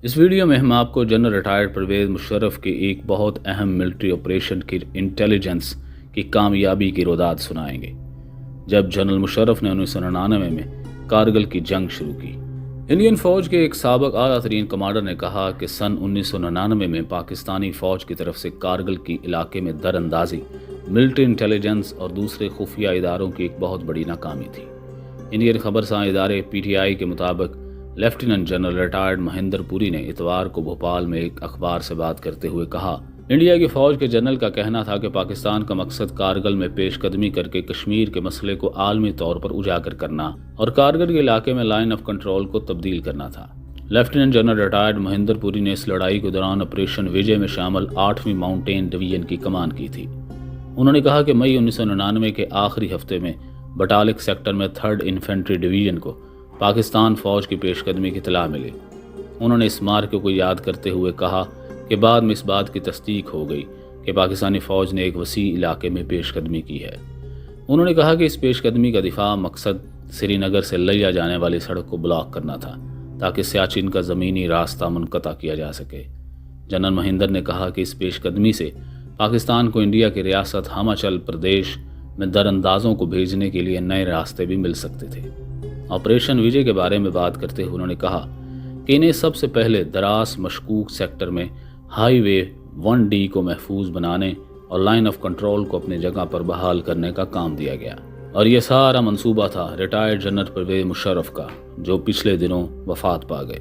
اس video میں ہم آپ کو جنرل ریٹائرڈ پرویز مشرف کے ایک بہت اہم ملٹری آپریشن کی انٹیلیجنس کی کامیابی کی روداد سنائیں گے جب جنرل مشرف نے 1999 میں کارگل کی جنگ شروع کی۔ انڈین فوج کے ایک سابق اعلیٰ ترین کمانڈر نے کہا کہ سن 1999 میں پاکستانی فوج کی طرف سے کارگل کی علاقے میں در اندازی، ملٹری انٹیلیجنس اور دوسرے خفیہ اداروں کی ایک بہت بڑی ناکامی تھی۔ انڈین خبرساں ادارے پی ٹی آئی کے مطابق لیفٹیننٹ جنرل ریٹائرڈ مہندر پوری نے اتوار کو بھوپال میں ایک اخبار سے بات کرتے ہوئے کہا، انڈیا کی فوج کے جنرل کا کہنا تھا کہ پاکستان کا مقصد کارگل میں پیش قدمی کر کے کشمیر کے مسئلے کو عالمی طور پر اجاگر کرنا اور کارگل کے علاقے میں لائن آف کنٹرول کو تبدیل کرنا تھا۔ لیفٹیننٹ جنرل ریٹائرڈ مہندر پوری نے اس لڑائی کے دوران آپریشن وجے میں شامل 8ویں ماؤنٹین ڈویژن کی کمان کی تھی۔ انہوں نے کہا کہ مئی 1999 کے آخری ہفتے میں بٹالک سیکٹر میں 3rd انفینٹری ڈویژن کو پاکستان فوج کی پیش قدمی کی اطلاع ملی۔ انہوں نے اس مارکے کو یاد کرتے ہوئے کہا کہ بعد میں اس بات کی تصدیق ہو گئی کہ پاکستانی فوج نے ایک وسیع علاقے میں پیش قدمی کی ہے۔ انہوں نے کہا کہ اس پیش قدمی کا دفاع مقصد سری نگر سے لیا جانے والی سڑک کو بلاک کرنا تھا تاکہ سیاچن کا زمینی راستہ منقطع کیا جا سکے۔ جنرل مہندر نے کہا کہ اس پیش قدمی سے پاکستان کو انڈیا کی ریاست ہماچل پردیش میں در اندازوں کو بھیجنے کے لیے نئے راستے بھی مل سکتے تھے۔ آپریشن وجے کے بارے میں بات کرتے ہوئے انہوں نے کہا کہ انہیں سب سے پہلے دراس مشکوک سیکٹر میں ہائی وے 1D کو محفوظ بنانے اور لائن آف کنٹرول کو اپنی جگہ پر بحال کرنے کا کام دیا گیا، اور یہ سارا منصوبہ تھا ریٹائرڈ جنرل پرویز مشرف کا، جو پچھلے دنوں وفات پا گئے۔